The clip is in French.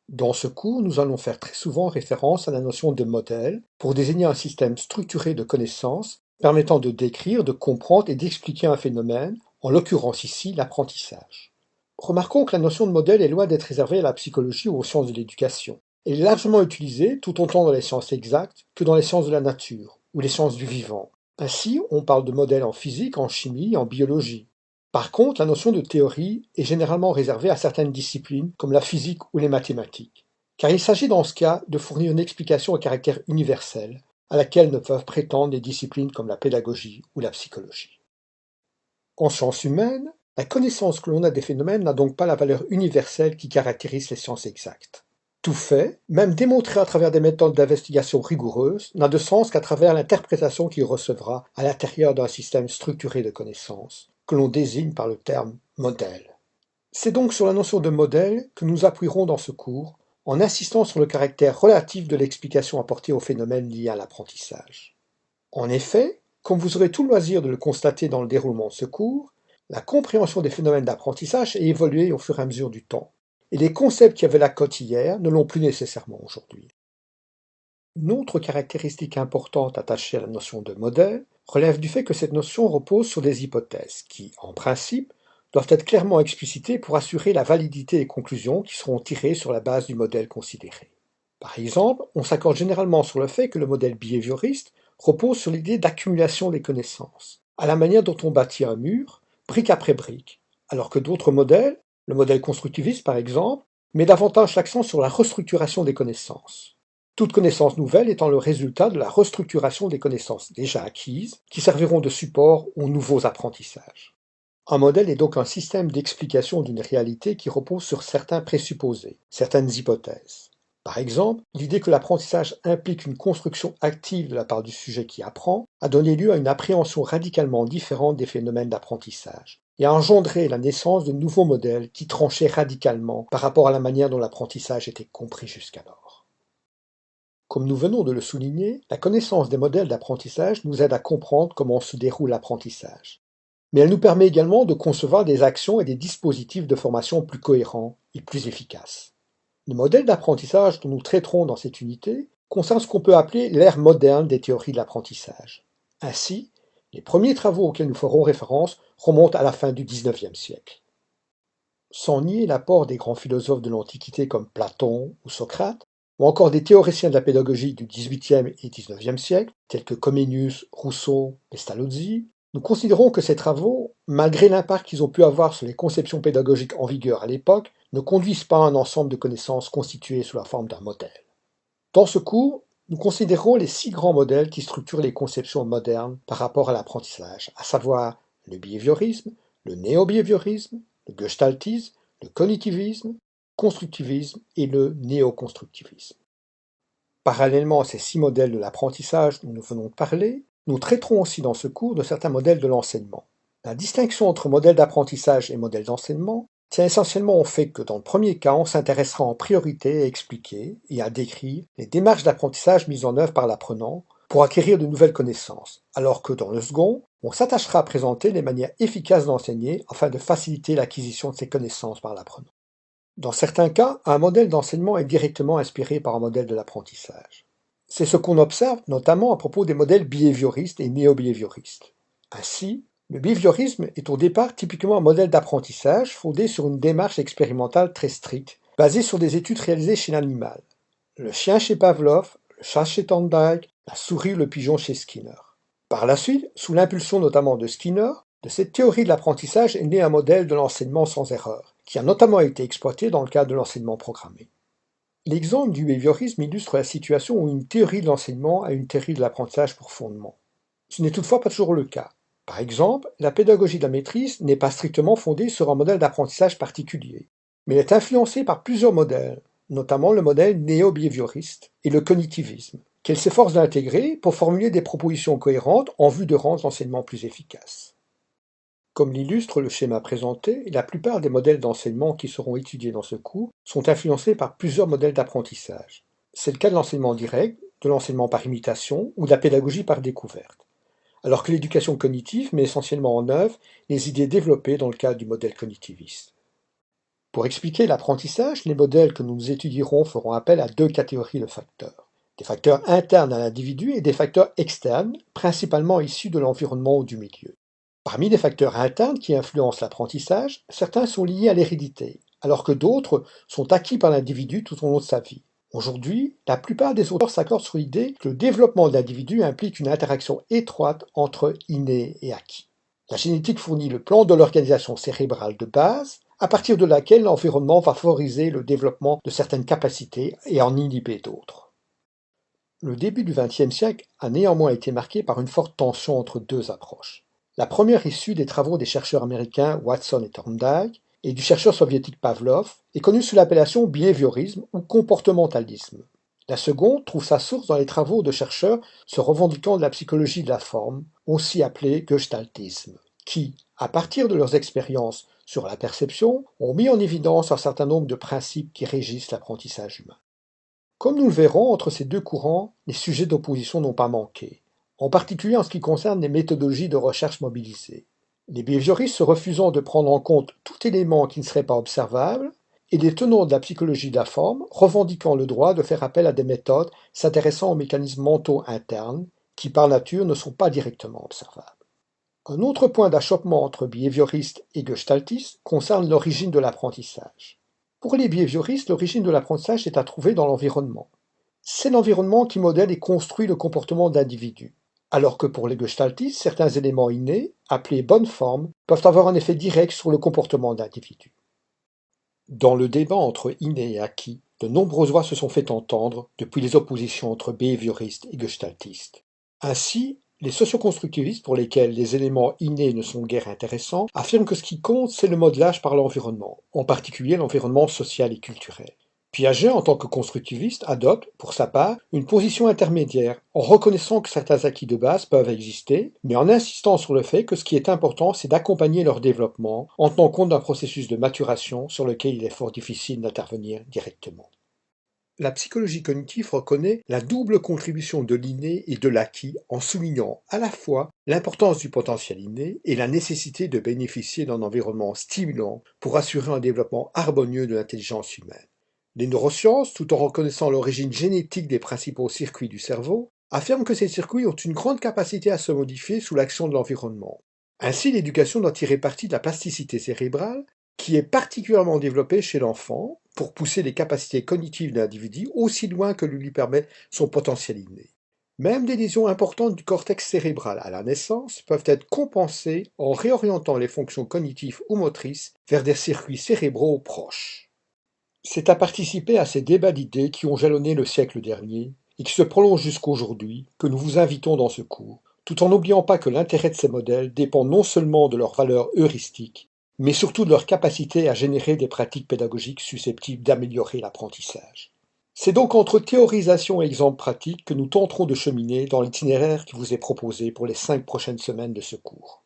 Dans ce cours, nous allons faire très souvent référence à la notion de modèle pour désigner un système structuré de connaissances permettant de décrire, de comprendre et d'expliquer un phénomène, en l'occurrence ici l'apprentissage. Remarquons que la notion de modèle est loin d'être réservée à la psychologie ou aux sciences de l'éducation. Elle est largement utilisée tout autant dans les sciences exactes que dans les sciences de la nature ou les sciences du vivant. Ainsi, on parle de modèle en physique, en chimie, en biologie. Par contre, la notion de théorie est généralement réservée à certaines disciplines comme la physique ou les mathématiques, car il s'agit dans ce cas de fournir une explication à caractère universel, à laquelle ne peuvent prétendre des disciplines comme la pédagogie ou la psychologie. En sciences humaines, la connaissance que l'on a des phénomènes n'a donc pas la valeur universelle qui caractérise les sciences exactes. Tout fait, même démontré à travers des méthodes d'investigation rigoureuses, n'a de sens qu'à travers l'interprétation qu'il recevra à l'intérieur d'un système structuré de connaissances, que l'on désigne par le terme modèle. C'est donc sur la notion de modèle que nous appuierons dans ce cours, en insistant sur le caractère relatif de l'explication apportée aux phénomènes liés à l'apprentissage. En effet, comme vous aurez tout le loisir de le constater dans le déroulement de ce cours, la compréhension des phénomènes d'apprentissage a évolué au fur et à mesure du temps, et les concepts qui avaient la cote hier ne l'ont plus nécessairement aujourd'hui. Une autre caractéristique importante attachée à la notion de modèle relève du fait que cette notion repose sur des hypothèses qui, en principe, doivent être clairement explicitées pour assurer la validité des conclusions qui seront tirées sur la base du modèle considéré. Par exemple, on s'accorde généralement sur le fait que le modèle behavioriste repose sur l'idée d'accumulation des connaissances, à la manière dont on bâtit un mur, brique après brique, alors que d'autres modèles, le modèle constructiviste par exemple, met davantage l'accent sur la restructuration des connaissances. Toute connaissance nouvelle étant le résultat de la restructuration des connaissances déjà acquises, qui serviront de support aux nouveaux apprentissages. Un modèle est donc un système d'explication d'une réalité qui repose sur certains présupposés, certaines hypothèses. Par exemple, l'idée que l'apprentissage implique une construction active de la part du sujet qui apprend a donné lieu à une appréhension radicalement différente des phénomènes d'apprentissage et a engendré la naissance de nouveaux modèles qui tranchaient radicalement par rapport à la manière dont l'apprentissage était compris jusqu'alors. Comme nous venons de le souligner, la connaissance des modèles d'apprentissage nous aide à comprendre comment se déroule l'apprentissage. Mais elle nous permet également de concevoir des actions et des dispositifs de formation plus cohérents et plus efficaces. Les modèles d'apprentissage dont nous traiterons dans cette unité concernent ce qu'on peut appeler l'ère moderne des théories de l'apprentissage. Ainsi, les premiers travaux auxquels nous ferons référence remontent à la fin du XIXe siècle. Sans nier l'apport des grands philosophes de l'Antiquité comme Platon ou Socrate, ou encore des théoriciens de la pédagogie du XVIIIe et XIXe siècle, tels que Comenius, Rousseau, Pestalozzi, nous considérons que ces travaux, malgré l'impact qu'ils ont pu avoir sur les conceptions pédagogiques en vigueur à l'époque, ne conduisent pas à un ensemble de connaissances constituées sous la forme d'un modèle. Dans ce cours, nous considérons les 6 grands modèles qui structurent les conceptions modernes par rapport à l'apprentissage, à savoir le behaviorisme, le néo-behaviorisme, le gestaltisme, le cognitivisme, le constructivisme et le néoconstructivisme. Parallèlement à ces 6 modèles de l'apprentissage dont nous venons de parler, nous traiterons aussi dans ce cours de certains modèles de l'enseignement. La distinction entre modèle d'apprentissage et modèle d'enseignement tient essentiellement au fait que dans le premier cas, on s'intéressera en priorité à expliquer et à décrire les démarches d'apprentissage mises en œuvre par l'apprenant pour acquérir de nouvelles connaissances, alors que dans le second, on s'attachera à présenter les manières efficaces d'enseigner afin de faciliter l'acquisition de ces connaissances par l'apprenant. Dans certains cas, un modèle d'enseignement est directement inspiré par un modèle de l'apprentissage. C'est ce qu'on observe notamment à propos des modèles behavioristes et néo-behavioristes. Ainsi, le behaviorisme est au départ typiquement un modèle d'apprentissage fondé sur une démarche expérimentale très stricte, basée sur des études réalisées chez l'animal. Le chien chez Pavlov, le chat chez Thorndike, la souris ou le pigeon chez Skinner. Par la suite, sous l'impulsion notamment de Skinner, de cette théorie de l'apprentissage est né un modèle de l'enseignement sans erreur, qui a notamment été exploité dans le cadre de l'enseignement programmé. L'exemple du behaviorisme illustre la situation où une théorie de l'enseignement a une théorie de l'apprentissage pour fondement. Ce n'est toutefois pas toujours le cas. Par exemple, la pédagogie de la maîtrise n'est pas strictement fondée sur un modèle d'apprentissage particulier, mais elle est influencée par plusieurs modèles, notamment le modèle néo-behavioriste et le cognitivisme, qu'elle s'efforce d'intégrer pour formuler des propositions cohérentes en vue de rendre l'enseignement plus efficace. Comme l'illustre le schéma présenté, la plupart des modèles d'enseignement qui seront étudiés dans ce cours sont influencés par plusieurs modèles d'apprentissage. C'est le cas de l'enseignement direct, de l'enseignement par imitation ou de la pédagogie par découverte, alors que l'éducation cognitive met essentiellement en œuvre les idées développées dans le cadre du modèle cognitiviste. Pour expliquer l'apprentissage, les modèles que nous étudierons feront appel à deux catégories de facteurs. Des facteurs internes à l'individu et des facteurs externes, principalement issus de l'environnement ou du milieu. Parmi les facteurs internes qui influencent l'apprentissage, certains sont liés à l'hérédité, alors que d'autres sont acquis par l'individu tout au long de sa vie. Aujourd'hui, la plupart des auteurs s'accordent sur l'idée que le développement de l'individu implique une interaction étroite entre inné et acquis. La génétique fournit le plan de l'organisation cérébrale de base, à partir de laquelle l'environnement va favoriser le développement de certaines capacités et en inhiber d'autres. Le début du XXe siècle a néanmoins été marqué par une forte tension entre deux approches. La première issue des travaux des chercheurs américains Watson et Thorndike et du chercheur soviétique Pavlov est connue sous l'appellation behaviorisme ou comportementalisme. La seconde trouve sa source dans les travaux de chercheurs se revendiquant de la psychologie de la forme, aussi appelée gestaltisme, qui, à partir de leurs expériences sur la perception, ont mis en évidence un certain nombre de principes qui régissent l'apprentissage humain. Comme nous le verrons, entre ces deux courants, les sujets d'opposition n'ont pas manqué, en particulier en ce qui concerne les méthodologies de recherche mobilisées. Les behavioristes se refusant de prendre en compte tout élément qui ne serait pas observable, et les tenants de la psychologie de la forme revendiquant le droit de faire appel à des méthodes s'intéressant aux mécanismes mentaux internes, qui par nature ne sont pas directement observables. Un autre point d'achoppement entre behavioristes et gestaltistes concerne l'origine de l'apprentissage. Pour les behavioristes, l'origine de l'apprentissage est à trouver dans l'environnement. C'est l'environnement qui modèle et construit le comportement de l'individu. Alors que pour les gestaltistes, certains éléments innés, appelés bonnes formes, peuvent avoir un effet direct sur le comportement de l'individu. Dans le débat entre inné et acquis, de nombreuses voix se sont fait entendre depuis les oppositions entre behavioristes et gestaltistes. Ainsi, les socioconstructivistes, pour lesquels les éléments innés ne sont guère intéressants, affirment que ce qui compte, c'est le modelage par l'environnement, en particulier l'environnement social et culturel. Piaget, en tant que constructiviste, adopte, pour sa part, une position intermédiaire, en reconnaissant que certains acquis de base peuvent exister, mais en insistant sur le fait que ce qui est important, c'est d'accompagner leur développement, en tenant compte d'un processus de maturation sur lequel il est fort difficile d'intervenir directement. La psychologie cognitive reconnaît la double contribution de l'inné et de l'acquis en soulignant à la fois l'importance du potentiel inné et la nécessité de bénéficier d'un environnement stimulant pour assurer un développement harmonieux de l'intelligence humaine. Les neurosciences, tout en reconnaissant l'origine génétique des principaux circuits du cerveau, affirment que ces circuits ont une grande capacité à se modifier sous l'action de l'environnement. Ainsi, l'éducation doit tirer parti de la plasticité cérébrale, qui est particulièrement développée chez l'enfant, pour pousser les capacités cognitives de l'individu aussi loin que lui permet son potentiel inné. Même des lésions importantes du cortex cérébral à la naissance peuvent être compensées en réorientant les fonctions cognitives ou motrices vers des circuits cérébraux proches. C'est à participer à ces débats d'idées qui ont jalonné le siècle dernier et qui se prolongent jusqu'aujourd'hui que nous vous invitons dans ce cours, tout en n'oubliant pas que l'intérêt de ces modèles dépend non seulement de leur valeur heuristique, mais surtout de leur capacité à générer des pratiques pédagogiques susceptibles d'améliorer l'apprentissage. C'est donc entre théorisation et exemples pratiques que nous tenterons de cheminer dans l'itinéraire qui vous est proposé pour les 5 prochaines semaines de ce cours.